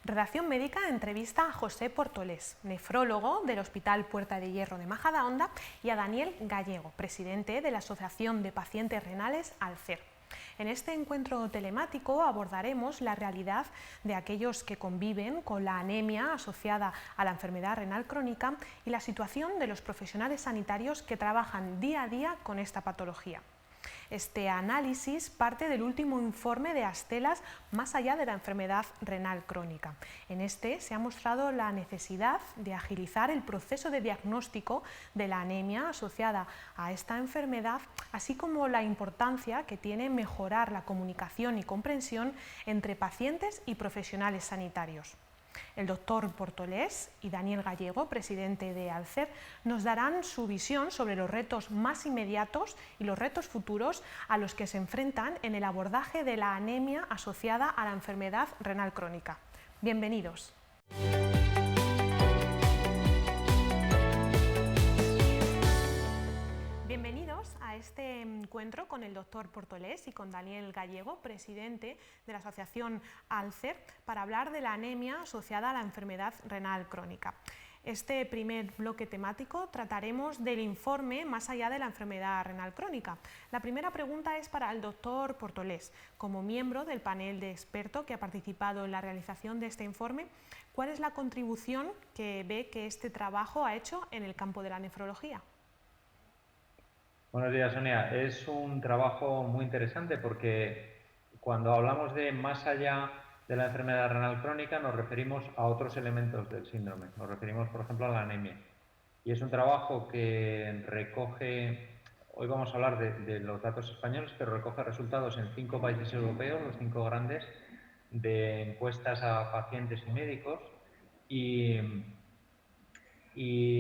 Redacción Médica entrevista a José Portolés, nefrólogo del Hospital Puerta de Hierro de Majadahonda, y a Daniel Gallego, presidente de la Asociación de Pacientes Renales ALCER. En este encuentro telemático abordaremos la realidad de aquellos que conviven con la anemia asociada a la enfermedad renal crónica y la situación de los profesionales sanitarios que trabajan día a día con esta patología. Este análisis parte del último informe de Astelas más allá de la enfermedad renal crónica. En este se ha mostrado la necesidad de agilizar el proceso de diagnóstico de la anemia asociada a esta enfermedad, así como la importancia que tiene mejorar la comunicación y comprensión entre pacientes y profesionales sanitarios. El doctor Portolés y Daniel Gallego, presidente de ALCER, nos darán su visión sobre los retos más inmediatos y los retos futuros a los que se enfrentan en el abordaje de la anemia asociada a la enfermedad renal crónica. Bienvenidos. Bienvenidos a este encuentro con el doctor Portolés y con Daniel Gallego, presidente de la Asociación ALCER, para hablar de la anemia asociada a la enfermedad renal crónica. Este primer bloque temático trataremos del informe más allá de la enfermedad renal crónica. La primera pregunta es para el doctor Portolés. Como miembro del panel de expertos que ha participado en la realización de este informe, ¿cuál es la contribución que ve que este trabajo ha hecho en el campo de la nefrología? Buenos días, Sonia. Es un trabajo muy interesante porque cuando hablamos de más allá de la enfermedad renal crónica nos referimos a otros elementos del síndrome. Nos referimos, por ejemplo, a la anemia. Y es un trabajo que recoge, hoy vamos a hablar de los datos españoles, pero recoge resultados en 5 países europeos, los 5 grandes, de encuestas a pacientes y médicos y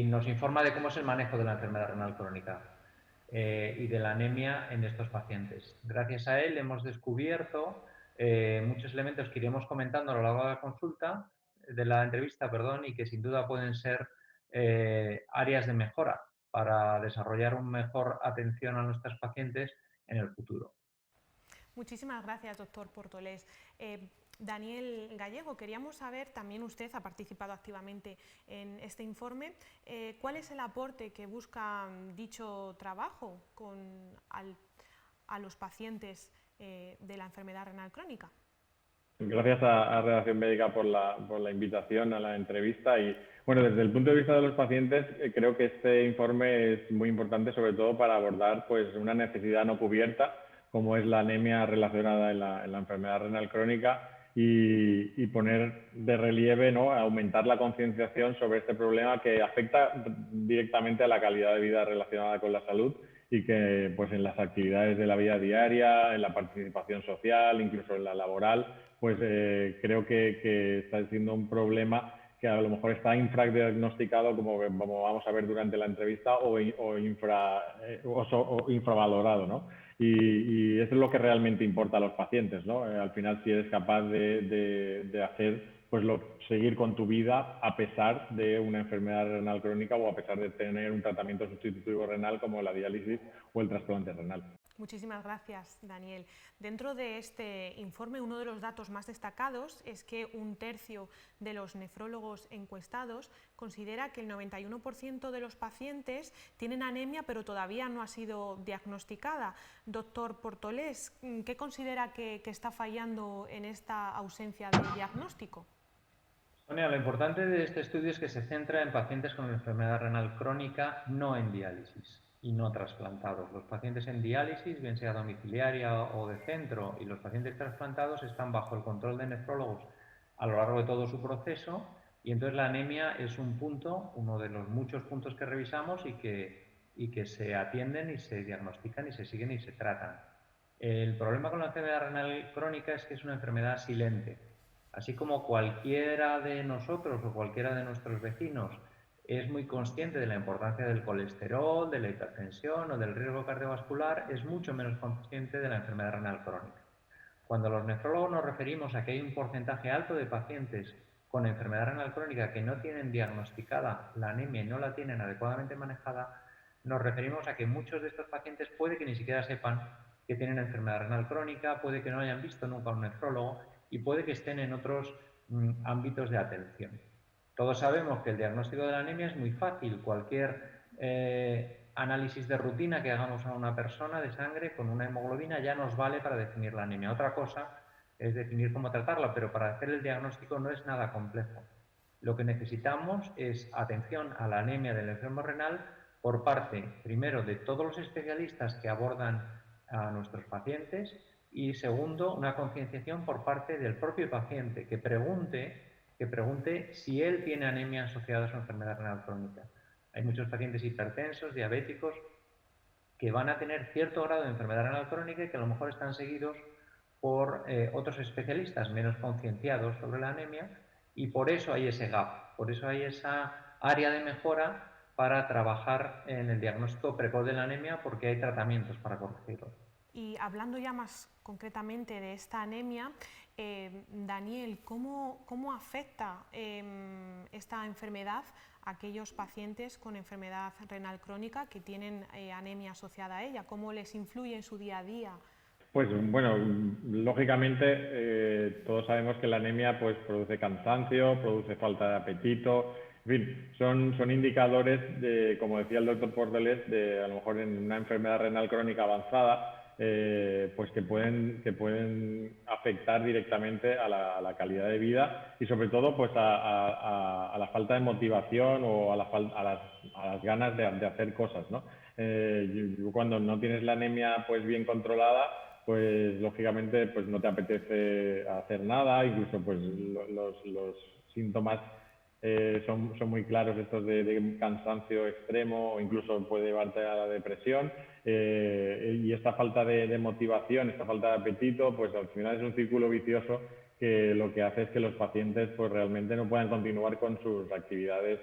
nos informa de cómo es el manejo de la enfermedad renal crónica. Y de la anemia en estos pacientes. Gracias a él hemos descubierto muchos elementos que iremos comentando a lo largo de la consulta, de la entrevista, perdón, y que sin duda pueden ser áreas de mejora para desarrollar una mejor atención a nuestros pacientes en el futuro. Muchísimas gracias, doctor Portolés. Daniel Gallego, queríamos saber, también usted ha participado activamente en este informe, ¿cuál es el aporte que busca dicho trabajo a los pacientes de la enfermedad renal crónica? Gracias a Redacción Médica por la invitación a la entrevista y, bueno, desde el punto de vista de los pacientes, creo que este informe es muy importante, sobre todo para abordar pues, una necesidad no cubierta, como es la anemia relacionada en la enfermedad renal crónica y poner de relieve, ¿no?, aumentar la concienciación sobre este problema que afecta directamente a la calidad de vida relacionada con la salud y que pues, en las actividades de la vida diaria, en la participación social, incluso en la laboral, pues creo que está siendo un problema que a lo mejor está infradiagnosticado, como vamos a ver durante la entrevista, o infravalorado, ¿no? Y eso es lo que realmente importa a los pacientes, ¿no? Al final, si eres capaz de hacer, pues seguir con tu vida a pesar de una enfermedad renal crónica o a pesar de tener un tratamiento sustitutivo renal como la diálisis o el trasplante renal. Muchísimas gracias, Daniel. Dentro de este informe, uno de los datos más destacados es que 1/3 de los nefrólogos encuestados considera que el 91% de los pacientes tienen anemia, pero todavía no ha sido diagnosticada. Doctor Portolés, ¿qué considera que está fallando en esta ausencia de diagnóstico? Sonia, lo importante de este estudio es que se centra en pacientes con enfermedad renal crónica, no en diálisis y no trasplantados. Los pacientes en diálisis, bien sea domiciliaria o de centro, y los pacientes trasplantados están bajo el control de nefrólogos a lo largo de todo su proceso, y entonces la anemia es un punto, uno de los muchos puntos que revisamos y que se atienden y se diagnostican y se siguen y se tratan. El problema con la enfermedad renal crónica es que es una enfermedad silente. Así como cualquiera de nosotros o cualquiera de nuestros vecinos es muy consciente de la importancia del colesterol, de la hipertensión o del riesgo cardiovascular, es mucho menos consciente de la enfermedad renal crónica. Cuando los nefrólogos nos referimos a que hay un porcentaje alto de pacientes con enfermedad renal crónica que no tienen diagnosticada la anemia y no la tienen adecuadamente manejada, nos referimos a que muchos de estos pacientes puede que ni siquiera sepan que tienen enfermedad renal crónica, puede que no hayan visto nunca a un nefrólogo y puede que estén en otros ámbitos de atención. Todos sabemos que el diagnóstico de la anemia es muy fácil. Cualquier análisis de rutina que hagamos a una persona de sangre con una hemoglobina ya nos vale para definir la anemia. Otra cosa es definir cómo tratarla, pero para hacer el diagnóstico no es nada complejo. Lo que necesitamos es atención a la anemia del enfermo renal por parte, primero, de todos los especialistas que abordan a nuestros pacientes y, segundo, una concienciación por parte del propio paciente que pregunte si él tiene anemia asociada a su enfermedad renal crónica. Hay muchos pacientes hipertensos, diabéticos, que van a tener cierto grado de enfermedad renal crónica y que a lo mejor están seguidos por otros especialistas menos concienciados sobre la anemia, y por eso hay ese gap, por eso hay esa área de mejora para trabajar en el diagnóstico precoz de la anemia, porque hay tratamientos para corregirlo. Y hablando ya más concretamente de esta anemia, Daniel, ¿cómo afecta esta enfermedad a aquellos pacientes con enfermedad renal crónica que tienen anemia asociada a ella? ¿Cómo les influye en su día a día? Pues bueno, lógicamente todos sabemos que la anemia pues produce cansancio, produce falta de apetito, en fin, son indicadores de, como decía el doctor Portolés, de a lo mejor en una enfermedad renal crónica avanzada, pues que pueden afectar directamente a la calidad de vida y sobre todo pues a la falta de motivación o a las ganas de hacer cosas, ¿no? Cuando no tienes la anemia pues bien controlada, pues lógicamente pues no te apetece hacer nada, incluso pues los síntomas son muy claros, estos de cansancio extremo, o incluso puede llevarte a la depresión, y esta falta de motivación, esta falta de apetito, pues al final es un círculo vicioso que lo que hace es que los pacientes pues realmente no puedan continuar con sus actividades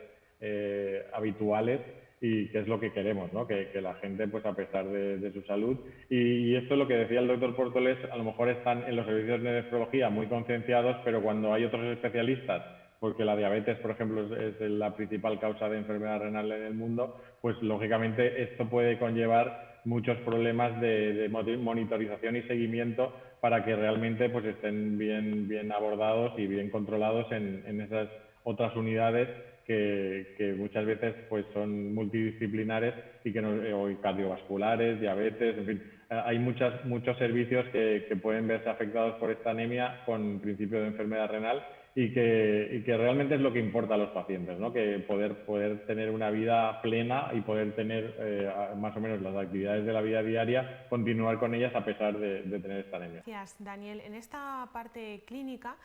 habituales, y que es lo que queremos, ¿no? Que la gente, pues a pesar de su salud, y esto es lo que decía el doctor Portolés, a lo mejor están en los servicios de nefrología muy concienciados, pero cuando hay otros especialistas, porque la diabetes, por ejemplo, es la principal causa de enfermedad renal en el mundo, pues lógicamente esto puede conllevar muchos problemas de monitorización y seguimiento para que realmente pues estén bien abordados y bien controlados en esas otras unidades que muchas veces pues son multidisciplinares y que o cardiovasculares, diabetes, en fin, hay muchos servicios que pueden verse afectados por esta anemia con principio de enfermedad renal y que realmente es lo que importa a los pacientes, ¿no? Que poder tener una vida plena y poder tener más o menos las actividades de la vida diaria, continuar con ellas a pesar de tener esta anemia. Gracias, Daniel. En esta parte clínica,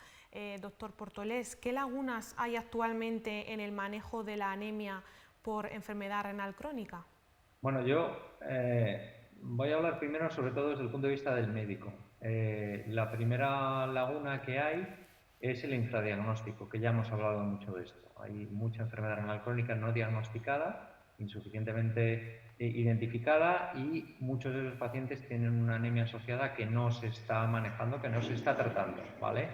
doctor Portolés, ¿qué lagunas hay actualmente en el manejo de la anemia por enfermedad renal crónica? Bueno, yo voy a hablar primero sobre todo desde el punto de vista del médico. La primera laguna que hay es el infradiagnóstico, que ya hemos hablado mucho de esto. Hay mucha enfermedad renal crónica no diagnosticada, insuficientemente identificada, y muchos de los pacientes tienen una anemia asociada que no se está manejando, que no se está tratando, ¿vale?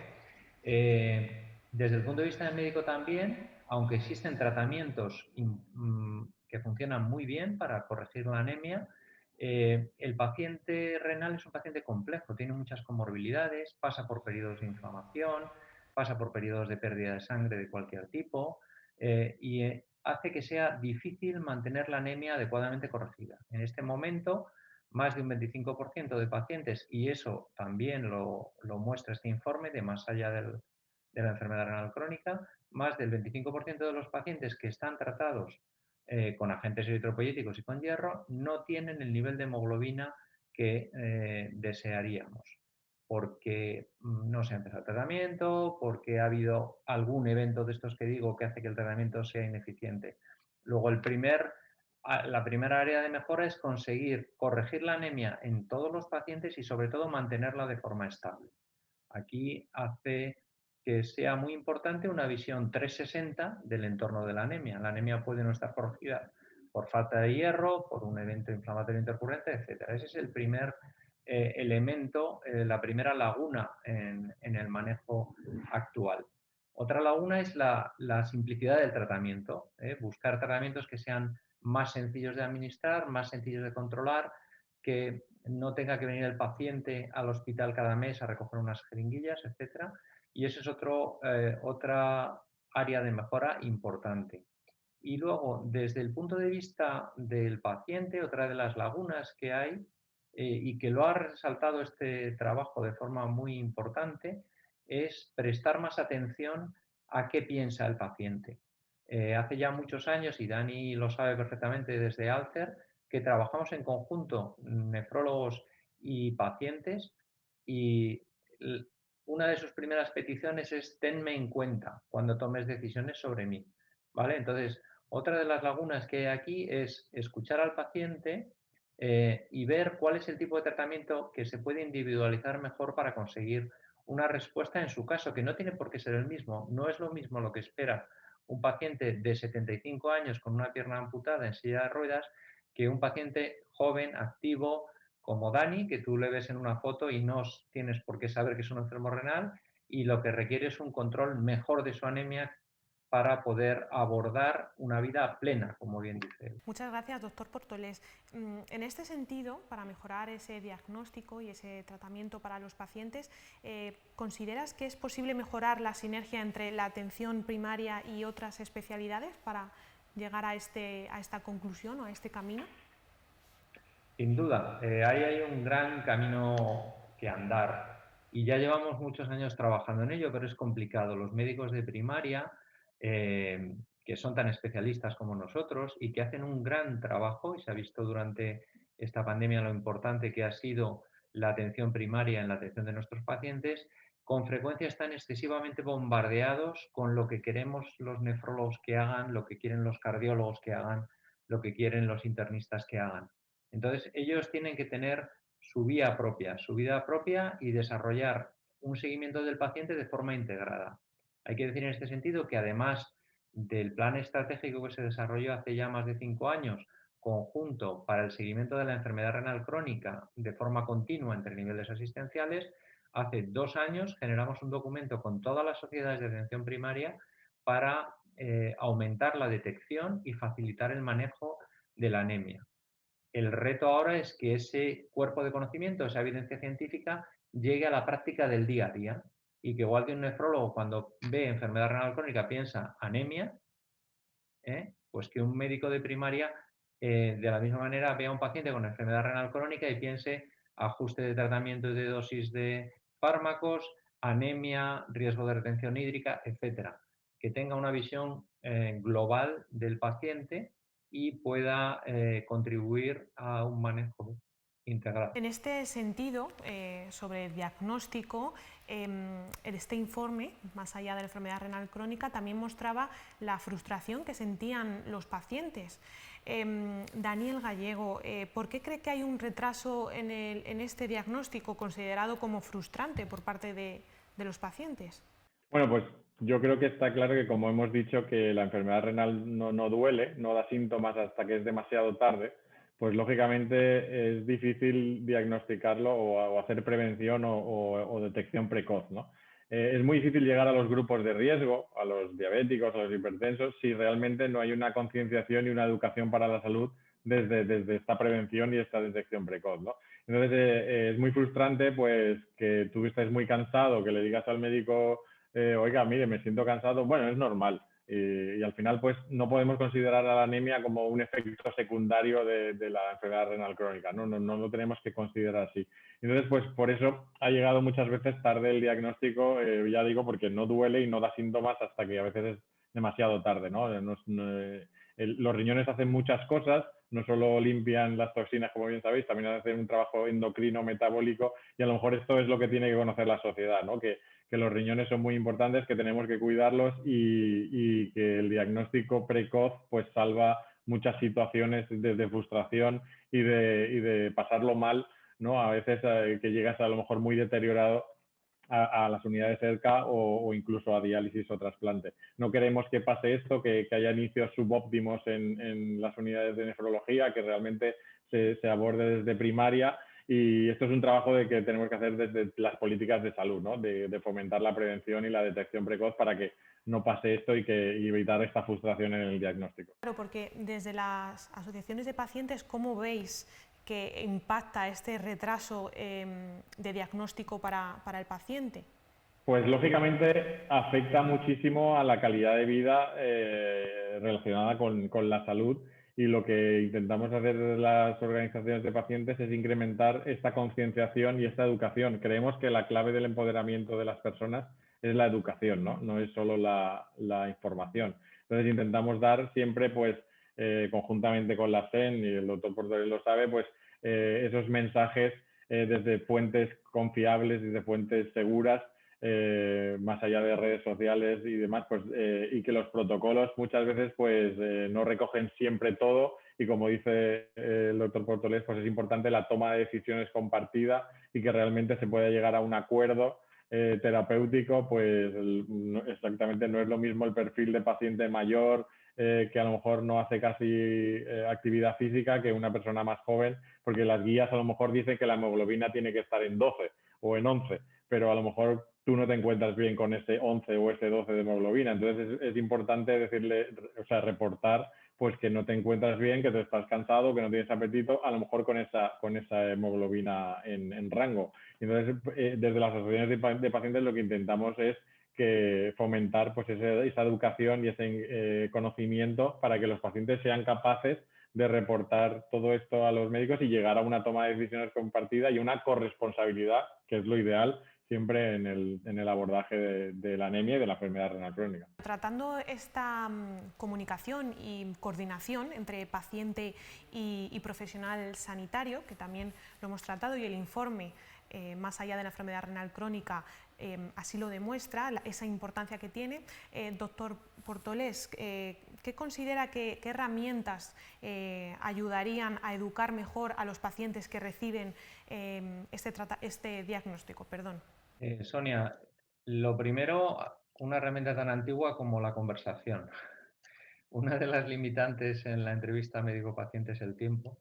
Desde el punto de vista del médico también, aunque existen tratamientos que funcionan muy bien para corregir la anemia, el paciente renal es un paciente complejo, tiene muchas comorbilidades, pasa por periodos de inflamación, pasa por periodos de pérdida de sangre de cualquier tipo, y hace que sea difícil mantener la anemia adecuadamente corregida. En este momento, más de un 25% de pacientes, y eso también lo muestra este informe de más allá de la enfermedad renal crónica, más del 25% de los pacientes que están tratados con agentes eritropoyéticos y con hierro no tienen el nivel de hemoglobina que desearíamos, porque no se ha empezado el tratamiento, porque ha habido algún evento de estos que digo que hace que el tratamiento sea ineficiente. Luego, la primera área de mejora es conseguir corregir la anemia en todos los pacientes y sobre todo mantenerla de forma estable. Aquí hace que sea muy importante una visión 360 del entorno de la anemia. La anemia puede no estar corregida por falta de hierro, por un evento inflamatorio intercurrente, etc. Ese es el primer elemento, la primera laguna en el manejo actual. Otra laguna es la simplicidad del tratamiento, buscar tratamientos que sean más sencillos de administrar, más sencillos de controlar, que no tenga que venir el paciente al hospital cada mes a recoger unas jeringuillas, etcétera. Y ese es otra área de mejora importante. Y luego, desde el punto de vista del paciente, otra de las lagunas que hay, y que lo ha resaltado este trabajo de forma muy importante, es prestar más atención a qué piensa el paciente. Hace ya muchos años, y Dani lo sabe perfectamente desde Alcer, que trabajamos en conjunto, nefrólogos y pacientes, y una de sus primeras peticiones es tenme en cuenta cuando tomes decisiones sobre mí. ¿Vale? Entonces, otra de las lagunas que hay aquí es escuchar al paciente y ver cuál es el tipo de tratamiento que se puede individualizar mejor para conseguir una respuesta en su caso, que no tiene por qué ser el mismo. No es lo mismo lo que espera un paciente de 75 años con una pierna amputada en silla de ruedas que un paciente joven, activo, como Dani, que tú le ves en una foto y no tienes por qué saber que es un enfermo renal, y lo que requiere es un control mejor de su anemia para poder abordar una vida plena, como bien dice él. Muchas gracias, doctor Portolés. En este sentido, para mejorar ese diagnóstico y ese tratamiento para los pacientes, ¿consideras que es posible mejorar la sinergia entre la atención primaria y otras especialidades para llegar a esta conclusión o a este camino? Sin duda, ahí hay un gran camino que andar y ya llevamos muchos años trabajando en ello, pero es complicado. Los médicos de primaria, que son tan especialistas como nosotros y que hacen un gran trabajo, y se ha visto durante esta pandemia lo importante que ha sido la atención primaria en la atención de nuestros pacientes, con frecuencia están excesivamente bombardeados con lo que queremos los nefrólogos que hagan, lo que quieren los cardiólogos que hagan, lo que quieren los internistas que hagan. Entonces, ellos tienen que tener su vida propia y desarrollar un seguimiento del paciente de forma integrada. Hay que decir en este sentido que además del plan estratégico que se desarrolló hace ya más de 5 años, conjunto para el seguimiento de la enfermedad renal crónica de forma continua entre niveles asistenciales, hace 2 años generamos un documento con todas las sociedades de atención primaria para aumentar la detección y facilitar el manejo de la anemia. El reto ahora es que ese cuerpo de conocimiento, esa evidencia científica, llegue a la práctica del día a día y que igual que un nefrólogo cuando ve enfermedad renal crónica piensa anemia, pues que un médico de primaria de la misma manera vea a un paciente con enfermedad renal crónica y piense ajuste de tratamiento y de dosis de fármacos, anemia, riesgo de retención hídrica, etcétera. Que tenga una visión global del paciente y pueda contribuir a un manejo integral. En este sentido, sobre el diagnóstico, este informe, más allá de la enfermedad renal crónica, también mostraba la frustración que sentían los pacientes. Daniel Gallego, ¿por qué cree que hay un retraso en este diagnóstico considerado como frustrante por parte de los pacientes? Bueno, pues yo creo que está claro que, como hemos dicho, que la enfermedad renal no duele, no da síntomas hasta que es demasiado tarde, pues lógicamente es difícil diagnosticarlo o hacer prevención o detección precoz, ¿no? Es muy difícil llegar a los grupos de riesgo, a los diabéticos, a los hipertensos, si realmente no hay una concienciación y una educación para la salud desde esta prevención y esta detección precoz, ¿no? Entonces es muy frustrante pues que tú estés muy cansado, que le digas al médico oiga, mire, me siento cansado, bueno, es normal. Y al final, pues, no podemos considerar a la anemia como un efecto secundario de la enfermedad renal crónica, ¿no? No lo tenemos que considerar así. Entonces, pues, por eso ha llegado muchas veces tarde el diagnóstico, ya digo, porque no duele y no da síntomas hasta que a veces es demasiado tarde, ¿no? Los riñones hacen muchas cosas, no solo limpian las toxinas, como bien sabéis, también hacen un trabajo endocrino, metabólico, y a lo mejor esto es lo que tiene que conocer la sociedad, ¿no? Que los riñones son muy importantes, que tenemos que cuidarlos y que el diagnóstico precoz pues salva muchas situaciones de frustración y de pasarlo mal, ¿no? A veces que llegas a lo mejor muy deteriorado a las unidades cerca o incluso a diálisis o trasplante. No queremos que pase esto, que haya inicios subóptimos en las unidades de nefrología, que realmente se aborde desde primaria. Y esto es un trabajo que tenemos que hacer desde las políticas de salud, ¿no? De fomentar la prevención y la detección precoz para que no pase esto y evitar esta frustración en el diagnóstico. Claro, porque desde las asociaciones de pacientes, ¿cómo veis que impacta este retraso de diagnóstico para el paciente? Pues lógicamente afecta muchísimo a la calidad de vida relacionada con la salud, y lo que intentamos hacer desde las organizaciones de pacientes es incrementar esta concienciación y esta educación. Creemos que la clave del empoderamiento de las personas es la educación, ¿no? No es solo la información. Entonces intentamos dar siempre, pues, conjuntamente con la SEN, y el doctor Portolés lo sabe, pues esos mensajes desde fuentes confiables, desde fuentes seguras, más allá de redes sociales y demás, pues, y que los protocolos muchas veces pues no recogen siempre todo, y como dice el doctor Portolés, pues es importante la toma de decisiones compartida y que realmente se pueda llegar a un acuerdo terapéutico. Pues exactamente no es lo mismo el perfil de paciente mayor que a lo mejor no hace casi actividad física, que una persona más joven, porque las guías a lo mejor dicen que la hemoglobina tiene que estar en 12 o en 11, pero a lo mejor tú no te encuentras bien con ese 11 o ese 12 de hemoglobina. Entonces es importante decirle, o sea, reportar pues que no te encuentras bien, que te estás cansado, que no tienes apetito, a lo mejor con esa hemoglobina en rango. Entonces, desde las asociaciones de pacientes lo que intentamos es que fomentar pues esa educación y ese conocimiento para que los pacientes sean capaces de reportar todo esto a los médicos y llegar a una toma de decisiones compartida y una corresponsabilidad, que es lo ideal siempre en el abordaje de la anemia y de la enfermedad renal crónica. Tratando esta comunicación y coordinación entre paciente y profesional sanitario, que también lo hemos tratado, y el informe, más allá de la enfermedad renal crónica, así lo demuestra, esa importancia que tiene. Doctor Portolés, ¿qué considera qué herramientas ayudarían a educar mejor a los pacientes que reciben este diagnóstico? Perdón. Sonia, lo primero, una herramienta tan antigua como la conversación. Una de las limitantes en la entrevista médico-paciente es el tiempo,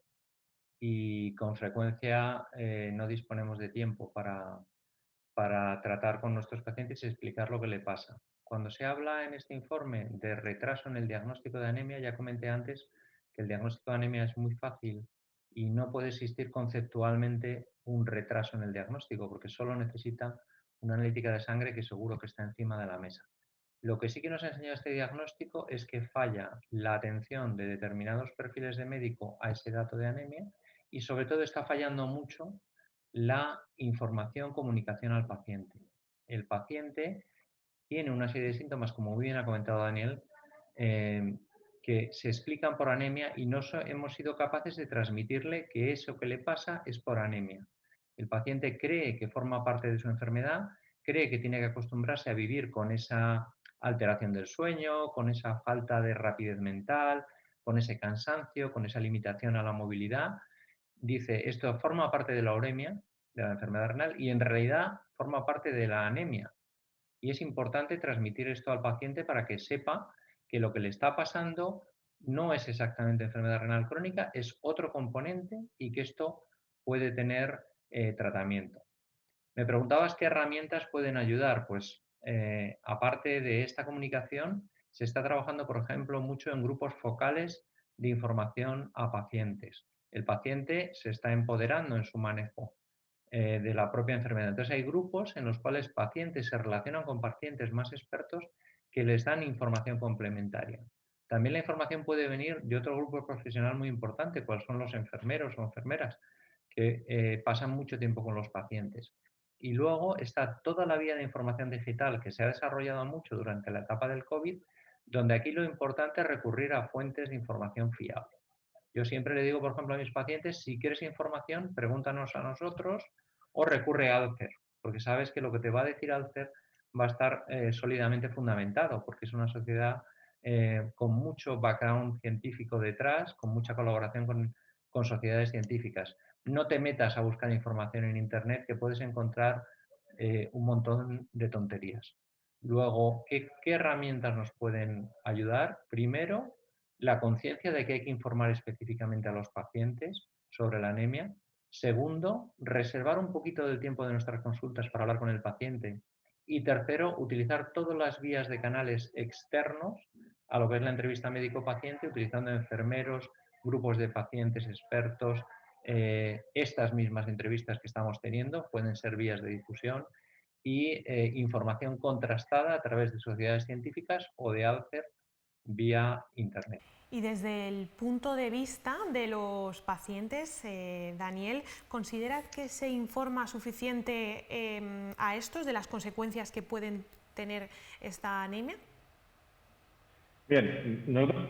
y con frecuencia no disponemos de tiempo para tratar con nuestros pacientes y explicar lo que le pasa. Cuando se habla en este informe de retraso en el diagnóstico de anemia, ya comenté antes que el diagnóstico de anemia es muy fácil y no puede existir conceptualmente un retraso en el diagnóstico, porque solo necesita una analítica de sangre que seguro que está encima de la mesa. Lo que sí que nos ha enseñado este diagnóstico es que falla la atención de determinados perfiles de médico a ese dato de anemia, y sobre todo está fallando mucho la información, comunicación al paciente. El paciente tiene una serie de síntomas, como muy bien ha comentado Daniel, que se explican por anemia, y no hemos sido capaces de transmitirle que eso que le pasa es por anemia. El paciente cree que forma parte de su enfermedad, cree que tiene que acostumbrarse a vivir con esa alteración del sueño, con esa falta de rapidez mental, con ese cansancio, con esa limitación a la movilidad. Dice, esto forma parte de la uremia, de la enfermedad renal, y en realidad forma parte de la anemia. Y es importante transmitir esto al paciente para que sepa que lo que le está pasando no es exactamente enfermedad renal crónica, es otro componente, y que esto puede tener tratamiento. Me preguntabas qué herramientas pueden ayudar. Pues aparte de esta comunicación, se está trabajando, por ejemplo, mucho en grupos focales de información a pacientes. El paciente se está empoderando en su manejo de la propia enfermedad. Entonces hay grupos en los cuales pacientes se relacionan con pacientes más expertos que les dan información complementaria. También la información puede venir de otro grupo profesional muy importante, cuáles son los enfermeros o enfermeras, que pasan mucho tiempo con los pacientes. Y luego está toda la vía de información digital, que se ha desarrollado mucho durante la etapa del COVID, donde aquí lo importante es recurrir a fuentes de información fiable. Yo siempre le digo, por ejemplo, a mis pacientes, si quieres información, pregúntanos a nosotros o recurre a Alcer, porque sabes que lo que te va a decir Alcer va a estar sólidamente fundamentado, porque es una sociedad con mucho background científico detrás, con mucha colaboración con sociedades científicas. No te metas a buscar información en Internet, que puedes encontrar un montón de tonterías. Luego, ¿qué herramientas nos pueden ayudar? Primero, la conciencia de que hay que informar específicamente a los pacientes sobre la anemia. Segundo, reservar un poquito del tiempo de nuestras consultas para hablar con el paciente. Y tercero, utilizar todas las vías de canales externos a lo que es la entrevista médico-paciente, utilizando enfermeros, grupos de pacientes expertos, estas mismas entrevistas que estamos teniendo pueden ser vías de difusión y información contrastada a través de sociedades científicas o de Alcer vía Internet. Y desde el punto de vista de los pacientes, Daniel, ¿considera que se informa suficiente a estos de las consecuencias que pueden tener esta anemia? Bien, nosotros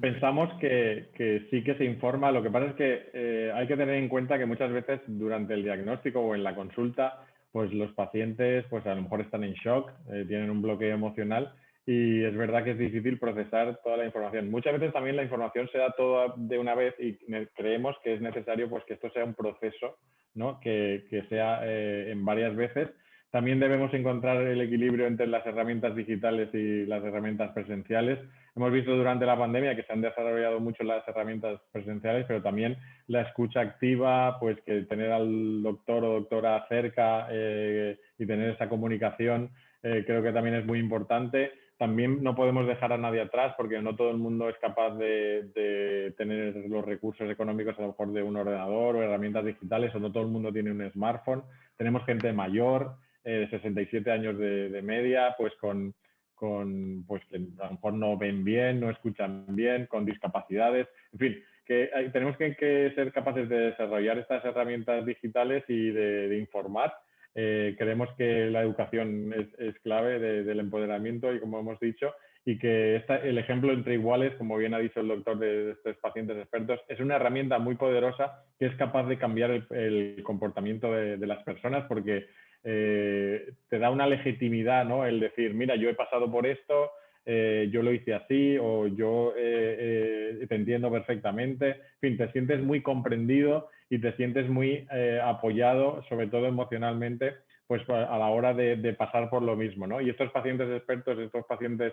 pensamos que sí que se informa. Lo que pasa es que hay que tener en cuenta que muchas veces durante el diagnóstico o en la consulta, pues los pacientes pues a lo mejor están en shock, tienen un bloqueo emocional y es verdad que es difícil procesar toda la información. Muchas veces también la información se da toda de una vez y creemos que es necesario pues que esto sea un proceso, ¿no? que sea en varias veces. También debemos encontrar el equilibrio entre las herramientas digitales y las herramientas presenciales. Hemos visto durante la pandemia que se han desarrollado mucho las herramientas presenciales, pero también la escucha activa, pues que tener al doctor o doctora cerca y tener esa comunicación creo que también es muy importante. También no podemos dejar a nadie atrás porque no todo el mundo es capaz de tener los recursos económicos a lo mejor de un ordenador o herramientas digitales, o no todo el mundo tiene un smartphone. Tenemos gente mayor, 67 años de media, pues pues que a lo mejor no ven bien, no escuchan bien, con discapacidades, en fin, que tenemos que ser capaces de desarrollar estas herramientas digitales y de informar. Creemos que la educación es clave del empoderamiento y como hemos dicho, y que el ejemplo entre iguales, como bien ha dicho el doctor de estos pacientes expertos, es una herramienta muy poderosa que es capaz de cambiar el comportamiento de las personas porque te da una legitimidad, ¿no? El decir, mira, yo he pasado por esto, yo lo hice así o yo te entiendo perfectamente. En fin, te sientes muy comprendido y te sientes muy apoyado, sobre todo emocionalmente, pues a la hora de pasar por lo mismo, ¿no? Y estos pacientes expertos, estos pacientes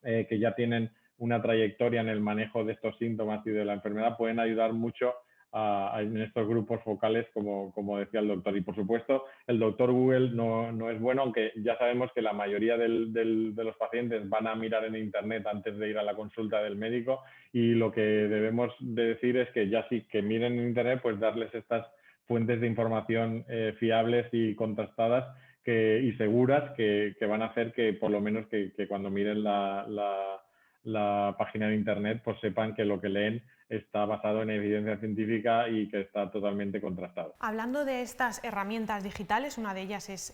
que ya tienen una trayectoria en el manejo de estos síntomas y de la enfermedad pueden ayudar mucho en estos grupos focales, como decía el doctor. Y por supuesto, el doctor Google no es bueno, aunque ya sabemos que la mayoría de los pacientes van a mirar en Internet antes de ir a la consulta del médico, y lo que debemos de decir es que ya sí que miren en Internet, pues darles estas fuentes de información fiables y contrastadas y seguras que van a hacer que por lo menos que cuando miren la página de Internet pues sepan que lo que leen está basado en evidencia científica y que está totalmente contrastado. Hablando de estas herramientas digitales, una de ellas es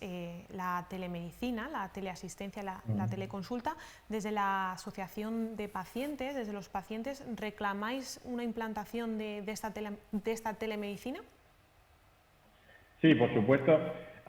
la telemedicina, la teleasistencia, la teleconsulta. Desde la Asociación de Pacientes, desde los pacientes, ¿reclamáis una implantación de esta telemedicina? Sí, por supuesto.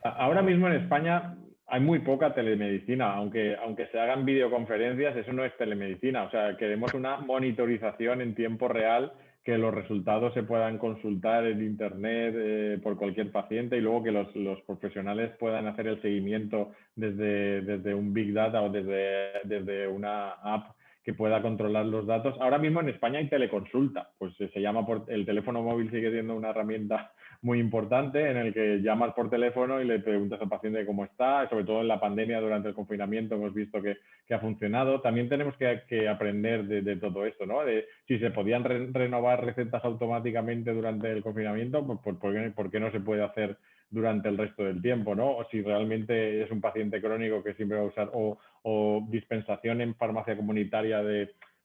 Ahora mismo en España hay muy poca telemedicina, aunque se hagan videoconferencias, eso no es telemedicina. O sea, queremos una monitorización en tiempo real, que los resultados se puedan consultar en Internet por cualquier paciente y luego que los profesionales puedan hacer el seguimiento desde un Big Data o desde una app que pueda controlar los datos. Ahora mismo en España hay teleconsulta, pues se llama el teléfono móvil, sigue siendo una herramienta muy importante en el que llamas por teléfono y le preguntas al paciente cómo está. Sobre todo en la pandemia, durante el confinamiento, hemos visto que ha funcionado. También tenemos que aprender de todo esto, ¿no? De si se podían renovar recetas automáticamente durante el confinamiento, pues ¿por qué no se puede hacer durante el resto del tiempo, ¿no? O si realmente es un paciente crónico que siempre va a usar, o dispensación en farmacia comunitaria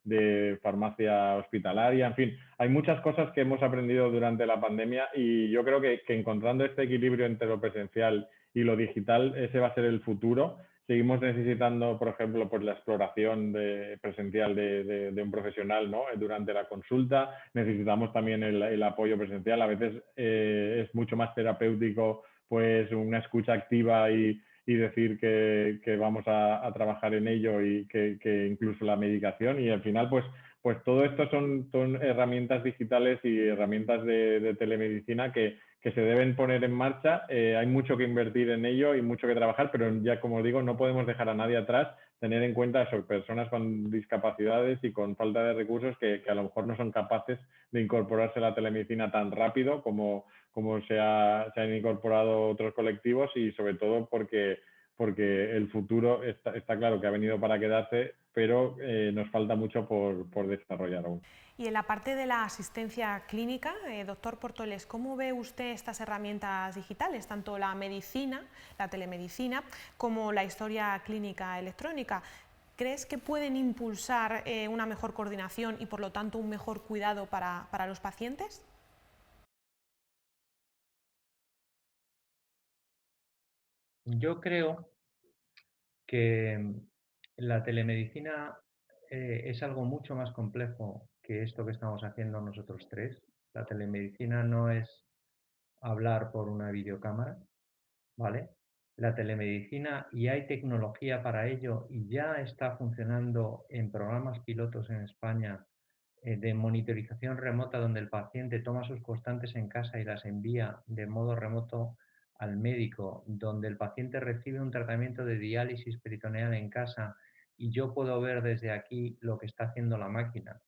de farmacia hospitalaria, en fin, hay muchas cosas que hemos aprendido durante la pandemia y yo creo que encontrando este equilibrio entre lo presencial y lo digital, ese va a ser el futuro. Seguimos necesitando, por ejemplo, pues la exploración presencial de un profesional, ¿no? Durante la consulta. Necesitamos también el apoyo presencial. A veces es mucho más terapéutico pues una escucha activa y decir que vamos a trabajar en ello y que incluso la medicación, y al final pues todo esto son herramientas digitales y herramientas de telemedicina que se deben poner en marcha. Hay mucho que invertir en ello y mucho que trabajar, pero ya como digo, no podemos dejar a nadie atrás, tener en cuenta eso, personas con discapacidades y con falta de recursos que a lo mejor no son capaces de incorporarse a la telemedicina tan rápido como se han incorporado otros colectivos, y sobre todo porque porque el futuro está claro que ha venido para quedarse, pero nos falta mucho por desarrollar aún. Y en la parte de la asistencia clínica, doctor Portoles, ¿cómo ve usted estas herramientas digitales, tanto la medicina, la telemedicina, como la historia clínica electrónica? ¿Crees que pueden impulsar una mejor coordinación y por lo tanto un mejor cuidado para los pacientes? Yo creo que la telemedicina es algo mucho más complejo que esto que estamos haciendo nosotros tres. La telemedicina no es hablar por una videocámara, ¿vale? La telemedicina, y hay tecnología para ello, y ya está funcionando en programas pilotos en España de monitorización remota, donde el paciente toma sus constantes en casa y las envía de modo remoto al médico, donde el paciente recibe un tratamiento de diálisis peritoneal en casa y yo puedo ver desde aquí lo que está haciendo la máquina,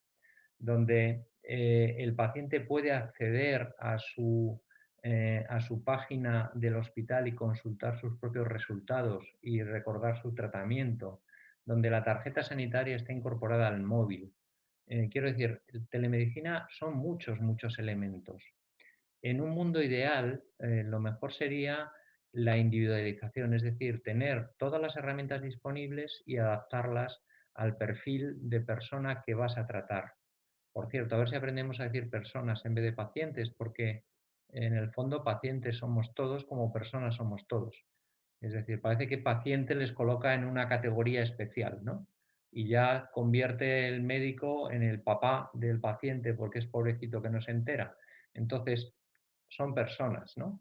donde el paciente puede acceder a su página del hospital y consultar sus propios resultados y recordar su tratamiento, donde la tarjeta sanitaria está incorporada al móvil. Quiero decir, telemedicina son muchos elementos. En un mundo ideal, lo mejor sería la individualización, es decir, tener todas las herramientas disponibles y adaptarlas al perfil de persona que vas a tratar. Por cierto, a ver si aprendemos a decir personas en vez de pacientes, porque en el fondo pacientes somos todos como personas somos todos. Es decir, parece que paciente les coloca en una categoría especial, ¿no? Y ya convierte el médico en el papá del paciente porque es pobrecito que no se entera. Entonces, son personas, ¿no?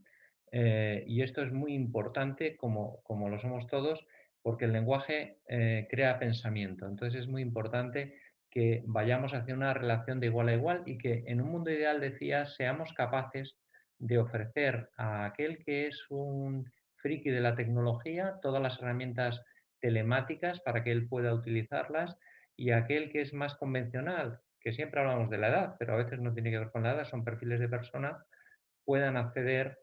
Y esto es muy importante, como lo somos todos, porque el lenguaje crea pensamiento. Entonces es muy importante que vayamos hacia una relación de igual a igual y que en un mundo ideal, decía, seamos capaces de ofrecer a aquel que es un friki de la tecnología todas las herramientas telemáticas para que él pueda utilizarlas, y aquel que es más convencional, que siempre hablamos de la edad, pero a veces no tiene que ver con la edad, son perfiles de persona, puedan acceder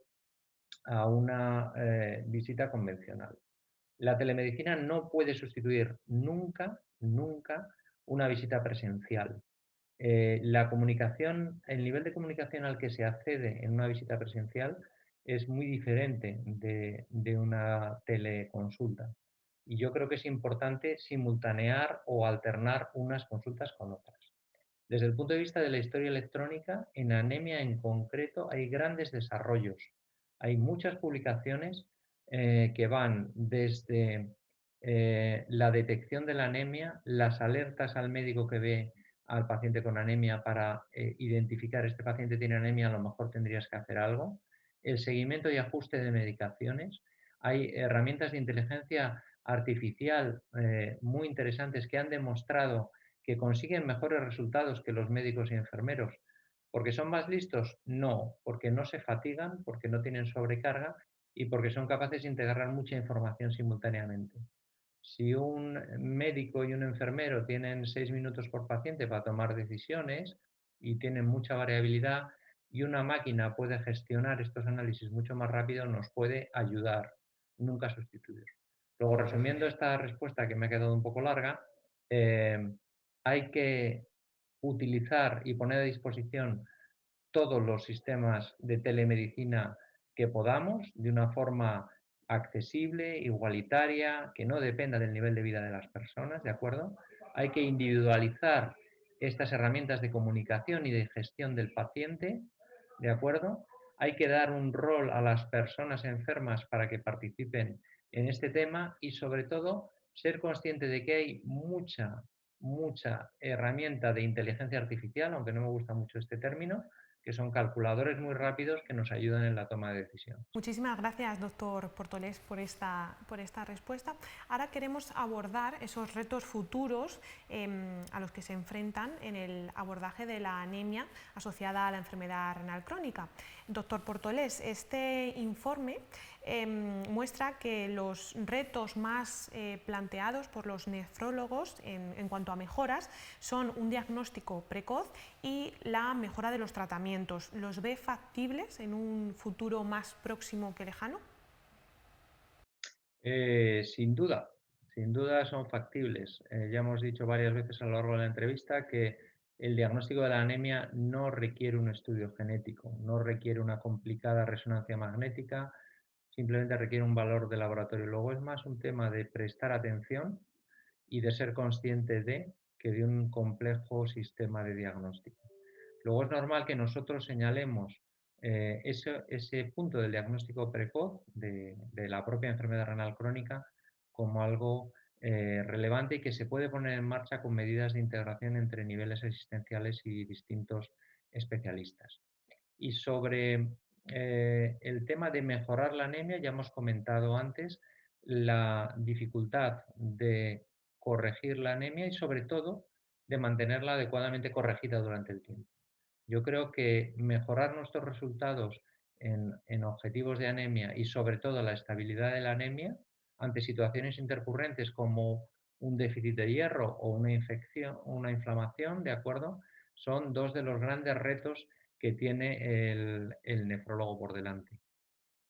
a una visita convencional. La telemedicina no puede sustituir nunca una visita presencial. La comunicación, el nivel de comunicación al que se accede en una visita presencial es muy diferente de una teleconsulta. Y yo creo que es importante simultanear o alternar unas consultas con otras. Desde el punto de vista de la historia electrónica, en anemia en concreto hay grandes desarrollos. Hay muchas publicaciones que van desde la detección de la anemia, las alertas al médico que ve al paciente con anemia para identificar este paciente tiene anemia, a lo mejor tendrías que hacer algo, el seguimiento y ajuste de medicaciones. Hay herramientas de inteligencia artificial muy interesantes que han demostrado que consiguen mejores resultados que los médicos y enfermeros. ¿Porque son más listos? No, porque no se fatigan, porque no tienen sobrecarga y porque son capaces de integrar mucha información simultáneamente. Si un médico y un enfermero tienen 6 minutos por paciente para tomar decisiones y tienen mucha variabilidad, y una máquina puede gestionar estos análisis mucho más rápido, nos puede ayudar, nunca sustituir. Luego, resumiendo esta respuesta que me ha quedado un poco larga, hay que utilizar y poner a disposición todos los sistemas de telemedicina que podamos de una forma accesible, igualitaria, que no dependa del nivel de vida de las personas, ¿de acuerdo? Hay que individualizar estas herramientas de comunicación y de gestión del paciente, ¿de acuerdo? Hay que dar un rol a las personas enfermas para que participen en este tema y, sobre todo, ser consciente de que hay mucha herramienta de inteligencia artificial, aunque no me gusta mucho este término, que son calculadores muy rápidos que nos ayudan en la toma de decisiones. Muchísimas gracias, doctor Portoles, por esta respuesta. Ahora queremos abordar esos retos futuros a los que se enfrentan en el abordaje de la anemia asociada a la enfermedad renal crónica. Doctor Portoles, este informe muestra que los retos más planteados por los nefrólogos en cuanto a mejoras son un diagnóstico precoz y la mejora de los tratamientos. ¿Los ve factibles en un futuro más próximo que lejano? Sin duda son factibles. Ya hemos dicho varias veces a lo largo de la entrevista que el diagnóstico de la anemia no requiere un estudio genético, no requiere una complicada resonancia magnética, simplemente requiere un valor de laboratorio. Luego es más un tema de prestar atención y de ser consciente de que de un complejo sistema de diagnóstico. Luego es normal que nosotros señalemos ese punto del diagnóstico precoz de la propia enfermedad renal crónica como algo relevante y que se puede poner en marcha con medidas de integración entre niveles asistenciales y distintos especialistas. Y sobre el tema de mejorar la anemia, ya hemos comentado antes la dificultad de corregir la anemia y sobre todo de mantenerla adecuadamente corregida durante el tiempo. Yo creo que mejorar nuestros resultados en objetivos de anemia y sobre todo la estabilidad de la anemia ante situaciones intercurrentes como un déficit de hierro o una infección, una inflamación, ¿de acuerdo? Son dos de los grandes retos que tiene el nefrólogo por delante.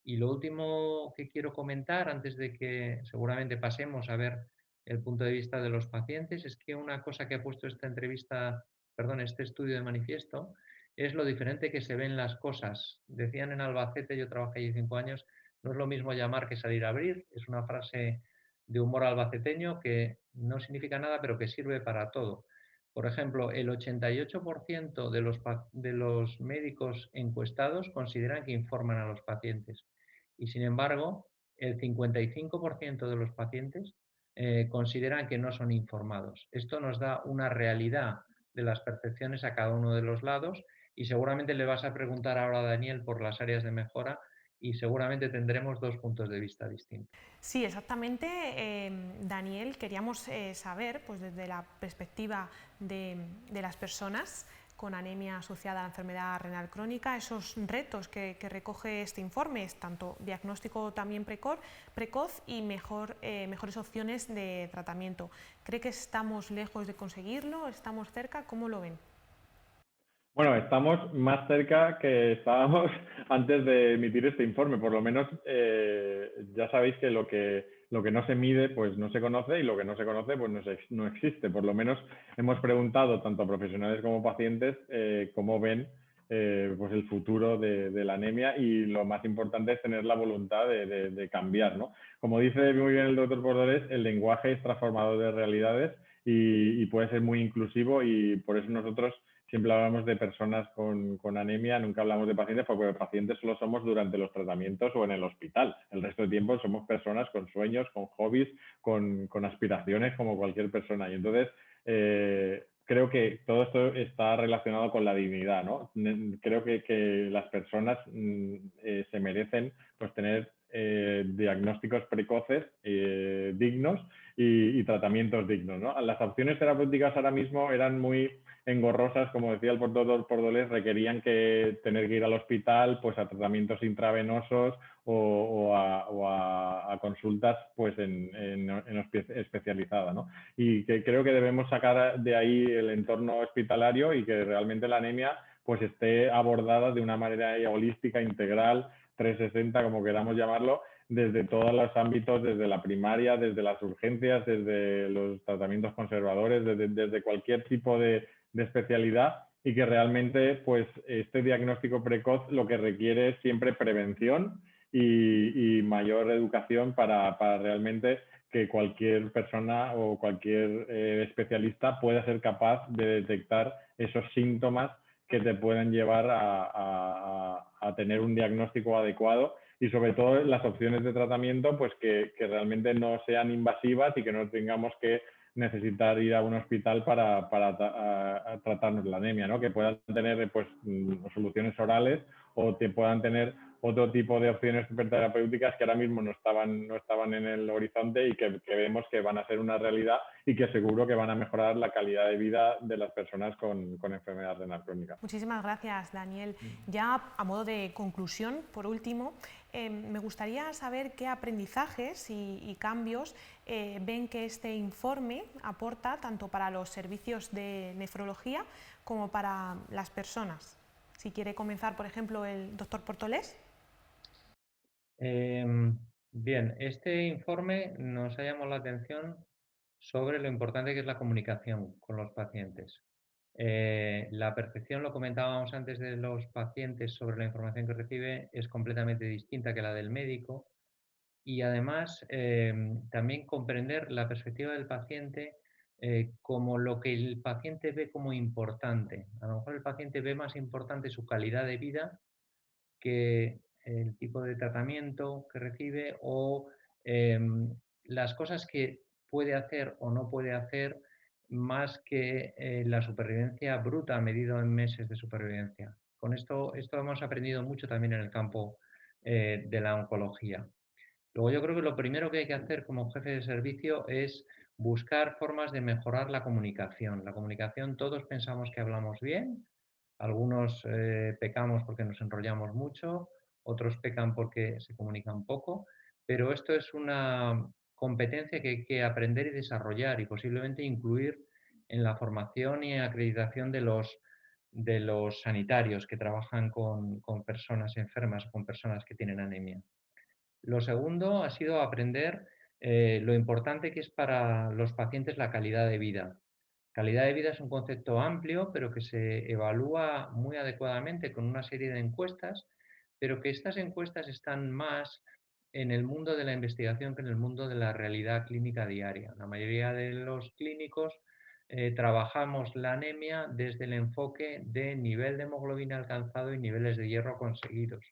Y lo último que quiero comentar, antes de que seguramente pasemos a ver el punto de vista de los pacientes, es que una cosa que ha puesto esta entrevista, perdón, este estudio de manifiesto, es lo diferente que se ven las cosas. Decían en Albacete, yo trabajé allí 5 años, no es lo mismo llamar que salir a abrir, es una frase de humor albaceteño que no significa nada, pero que sirve para todo. Por ejemplo, el 88% de los médicos encuestados consideran que informan a los pacientes y, sin embargo, el 55% de los pacientes consideran que no son informados. Esto nos da una realidad de las percepciones a cada uno de los lados y seguramente le vas a preguntar ahora a Daniel por las áreas de mejora y seguramente tendremos dos puntos de vista distintos. Sí, exactamente, Daniel, queríamos saber, pues desde la perspectiva de las personas con anemia asociada a la enfermedad renal crónica, esos retos que recoge este informe, tanto diagnóstico también precoz y mejores opciones de tratamiento. ¿Cree que estamos lejos de conseguirlo? ¿Estamos cerca? ¿Cómo lo ven? Bueno, estamos más cerca que estábamos antes de emitir este informe. Por lo menos ya sabéis que lo que no se mide pues no se conoce y lo que no se conoce pues no existe. Por lo menos hemos preguntado tanto a profesionales como pacientes cómo ven pues el futuro de la anemia y lo más importante es tener la voluntad de cambiar, ¿no? Como dice muy bien el doctor Bordolés, el lenguaje es transformador de realidades y puede ser muy inclusivo y por eso nosotros siempre hablamos de personas con anemia, nunca hablamos de pacientes, porque pacientes solo somos durante los tratamientos o en el hospital. El resto del tiempo somos personas con sueños, con hobbies, con aspiraciones, como cualquier persona. Y entonces, creo que todo esto está relacionado con la dignidad, ¿no? Creo que las personas se merecen pues, tener diagnósticos precoces dignos y tratamientos dignos, ¿no? Las opciones terapéuticas ahora mismo eran muy engorrosas, como decía el doctor Bordolés, requerían tener que ir al hospital pues, a tratamientos intravenosos o a consultas pues, en especializada, ¿no? Y que creo que debemos sacar de ahí el entorno hospitalario y que realmente la anemia pues, esté abordada de una manera holística, integral, 360, como queramos llamarlo, desde todos los ámbitos, desde la primaria, desde las urgencias, desde los tratamientos conservadores, desde cualquier tipo de especialidad y que realmente pues este diagnóstico precoz lo que requiere es siempre prevención y mayor educación para realmente que cualquier persona o cualquier especialista pueda ser capaz de detectar esos síntomas que te pueden llevar a tener un diagnóstico adecuado y sobre todo las opciones de tratamiento pues que realmente no sean invasivas y que no tengamos que necesitar ir a un hospital para tratarnos la anemia, ¿no? Que puedan tener pues, soluciones orales o que puedan tener otro tipo de opciones terapéuticas que ahora mismo no estaban en el horizonte y que vemos que van a ser una realidad y que seguro que van a mejorar la calidad de vida de las personas con enfermedad renal crónica. Muchísimas gracias, Daniel. Ya a modo de conclusión, por último, me gustaría saber qué aprendizajes y cambios ven que este informe aporta tanto para los servicios de nefrología como para las personas. Si quiere comenzar, por ejemplo, el doctor Portolés. Bien, este informe nos ha llamado la atención sobre lo importante que es la comunicación con los pacientes. La percepción, lo comentábamos antes, de los pacientes sobre la información que recibe es completamente distinta que la del médico y además también comprender la perspectiva del paciente como lo que el paciente ve como importante. A lo mejor el paciente ve más importante su calidad de vida que el tipo de tratamiento que recibe o las cosas que puede hacer o no puede hacer más que la supervivencia bruta medido en meses de supervivencia. Con esto hemos aprendido mucho también en el campo de la oncología. Luego yo creo que lo primero que hay que hacer como jefe de servicio es buscar formas de mejorar la comunicación. La comunicación, todos pensamos que hablamos bien, algunos pecamos porque nos enrollamos mucho, otros pecan porque se comunican poco, pero esto es una competencia que hay que aprender y desarrollar y posiblemente incluir en la formación y acreditación de los sanitarios que trabajan con personas enfermas o con personas que tienen anemia. Lo segundo ha sido aprender lo importante que es para los pacientes la calidad de vida. Calidad de vida es un concepto amplio, pero que se evalúa muy adecuadamente con una serie de encuestas, pero que estas encuestas están más en el mundo de la investigación que en el mundo de la realidad clínica diaria. La mayoría de los clínicos trabajamos la anemia desde el enfoque de nivel de hemoglobina alcanzado y niveles de hierro conseguidos,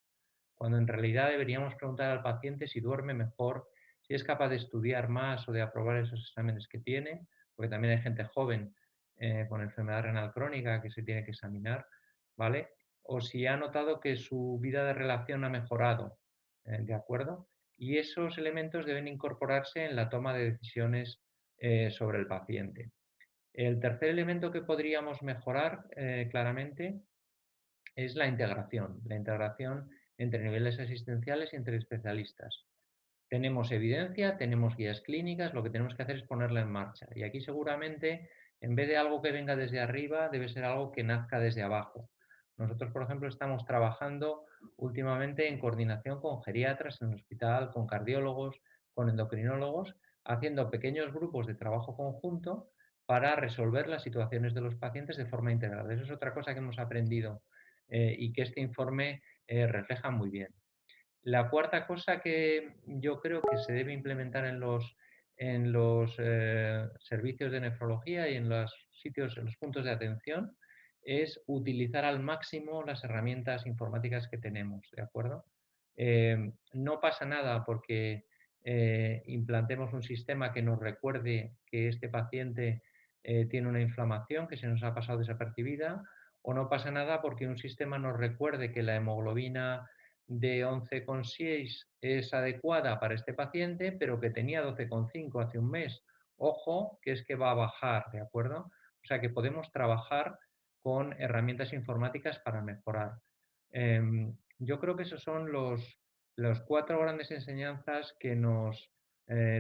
cuando en realidad deberíamos preguntar al paciente si duerme mejor, si es capaz de estudiar más o de aprobar esos exámenes que tiene, porque también hay gente joven con enfermedad renal crónica que se tiene que examinar, ¿vale? O si ha notado que su vida de relación ha mejorado, ¿de acuerdo? Y esos elementos deben incorporarse en la toma de decisiones sobre el paciente. El tercer elemento que podríamos mejorar claramente es la integración entre niveles asistenciales y entre especialistas. Tenemos evidencia, tenemos guías clínicas, lo que tenemos que hacer es ponerla en marcha. Y aquí seguramente, en vez de algo que venga desde arriba, debe ser algo que nazca desde abajo. Nosotros, por ejemplo, estamos trabajando últimamente en coordinación con geriatras en el hospital, con cardiólogos, con endocrinólogos, haciendo pequeños grupos de trabajo conjunto para resolver las situaciones de los pacientes de forma integral. Eso es otra cosa que hemos aprendido y que este informe refleja muy bien. La cuarta cosa que yo creo que se debe implementar en los servicios de nefrología y en los sitios, en los puntos de atención, es utilizar al máximo las herramientas informáticas que tenemos, ¿de acuerdo? No pasa nada porque implantemos un sistema que nos recuerde que este paciente tiene una inflamación que se nos ha pasado desapercibida, o no pasa nada porque un sistema nos recuerde que la hemoglobina de 11,6 es adecuada para este paciente, pero que tenía 12,5 hace un mes. Ojo, que es que va a bajar, ¿de acuerdo? O sea que podemos trabajar con herramientas informáticas para mejorar. Yo creo que esos son los cuatro grandes enseñanzas que nos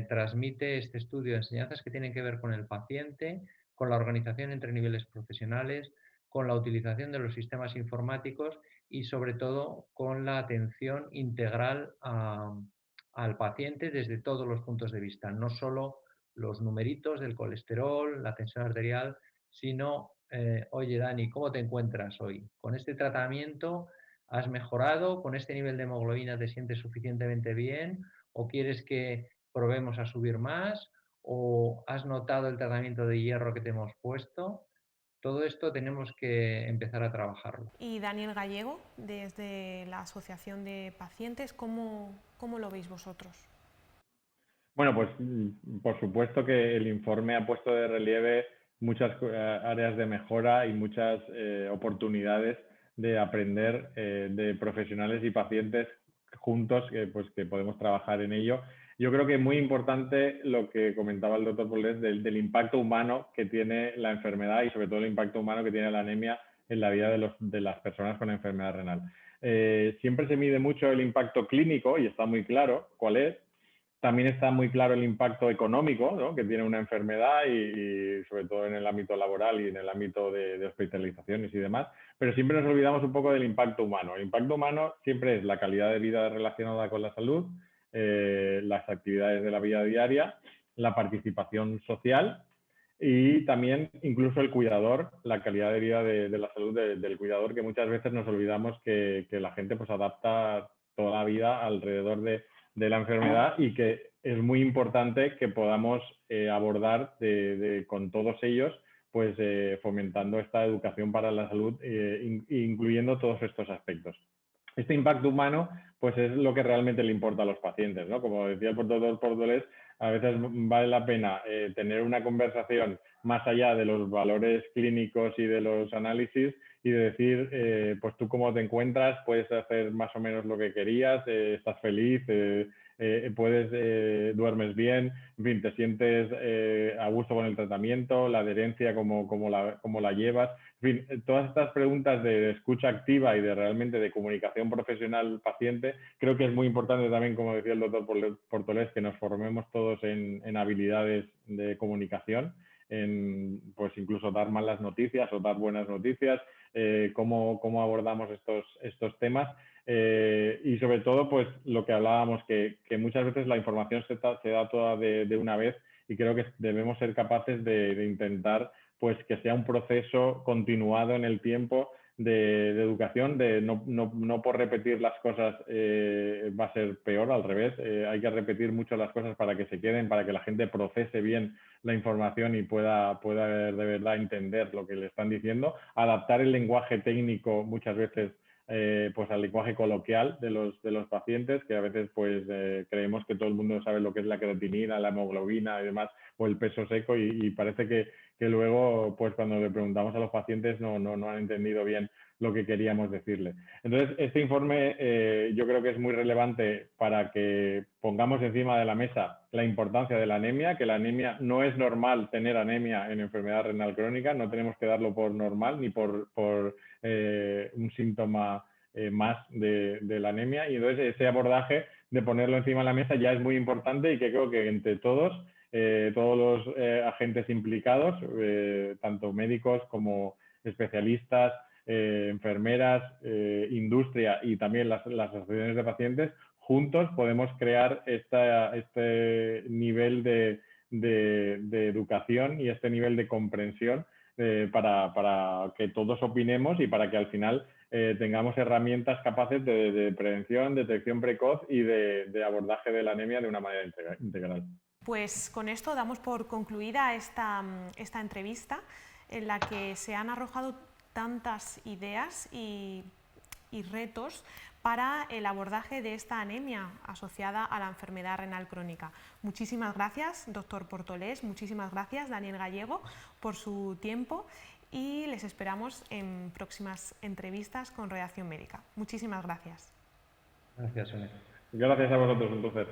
transmite este estudio, enseñanzas que tienen que ver con el paciente, con la organización entre niveles profesionales, con la utilización de los sistemas informáticos y sobre todo con la atención integral al paciente desde todos los puntos de vista, no solo los numeritos del colesterol, la tensión arterial, sino, oye Dani, ¿cómo te encuentras hoy? ¿Con este tratamiento has mejorado? ¿Con este nivel de hemoglobina te sientes suficientemente bien? ¿O quieres que probemos a subir más? ¿O has notado el tratamiento de hierro que te hemos puesto? Todo esto tenemos que empezar a trabajarlo. Y Daniel Gallego, desde la Asociación de Pacientes, ¿cómo lo veis vosotros? Bueno, pues por supuesto que el informe ha puesto de relieve muchas áreas de mejora y muchas oportunidades de aprender de profesionales y pacientes juntos, pues, que podemos trabajar en ello. Yo creo que es muy importante lo que comentaba el doctor Polet del impacto humano que tiene la enfermedad y sobre todo el impacto humano que tiene la anemia en la vida de las personas con enfermedad renal. Siempre se mide mucho el impacto clínico y está muy claro cuál es. También está muy claro el impacto económico, ¿no?, que tiene una enfermedad y sobre todo en el ámbito laboral y en el ámbito de hospitalizaciones y demás, pero siempre nos olvidamos un poco del impacto humano. El impacto humano siempre es la calidad de vida relacionada con la salud, las actividades de la vida diaria, la participación social y también incluso el cuidador, la calidad de vida de la salud del cuidador, que muchas veces nos olvidamos que la gente pues adapta toda la vida alrededor de la enfermedad y que es muy importante que podamos abordar con todos ellos, pues fomentando esta educación para la salud, incluyendo todos estos aspectos. Este impacto humano pues es lo que realmente le importa a los pacientes, ¿no? Como decía el doctor Portolés, a veces vale la pena tener una conversación más allá de los valores clínicos y de los análisis y de decir, pues tú cómo te encuentras, puedes hacer más o menos lo que querías, estás feliz, duermes bien, en fin, te sientes a gusto con el tratamiento, la adherencia, cómo la llevas. En fin, todas estas preguntas de escucha activa y de realmente de comunicación profesional-paciente, creo que es muy importante también, como decía el doctor Portolés, que nos formemos todos en habilidades de comunicación, en pues incluso dar malas noticias o dar buenas noticias, cómo abordamos estos temas. Y sobre todo, pues lo que hablábamos, que muchas veces la información se da toda de una vez y creo que debemos ser capaces de intentar pues que sea un proceso continuado en el tiempo de educación, de no por repetir las cosas va a ser peor, al revés, hay que repetir mucho las cosas para que se queden, para que la gente procese bien la información y pueda de verdad entender lo que le están diciendo, adaptar el lenguaje técnico muchas veces pues al lenguaje coloquial de los pacientes, que a veces pues creemos que todo el mundo sabe lo que es la creatinina, la hemoglobina y demás, o el peso seco, y parece que luego pues cuando le preguntamos a los pacientes no han entendido bien lo que queríamos decirle. Entonces, este informe yo creo que es muy relevante para que pongamos encima de la mesa la importancia de la anemia, que la anemia no es normal tener anemia en enfermedad renal crónica, no tenemos que darlo por normal ni por un síntoma más de la anemia, y entonces ese abordaje de ponerlo encima de la mesa ya es muy importante y que creo que entre todos los agentes implicados, tanto médicos como especialistas, enfermeras, industria y también las asociaciones de pacientes, juntos podemos crear este nivel de educación y este nivel de comprensión para que todos opinemos y para que al final tengamos herramientas capaces de prevención, detección precoz y de abordaje de la anemia de una manera integral. Pues con esto damos por concluida esta entrevista en la que se han arrojado tantas ideas y retos para el abordaje de esta anemia asociada a la enfermedad renal crónica. Muchísimas gracias, doctor Portolés, muchísimas gracias, Daniel Gallego, por su tiempo y les esperamos en próximas entrevistas con Redacción Médica. Muchísimas gracias. Gracias, Sonia. Gracias a vosotros, entonces.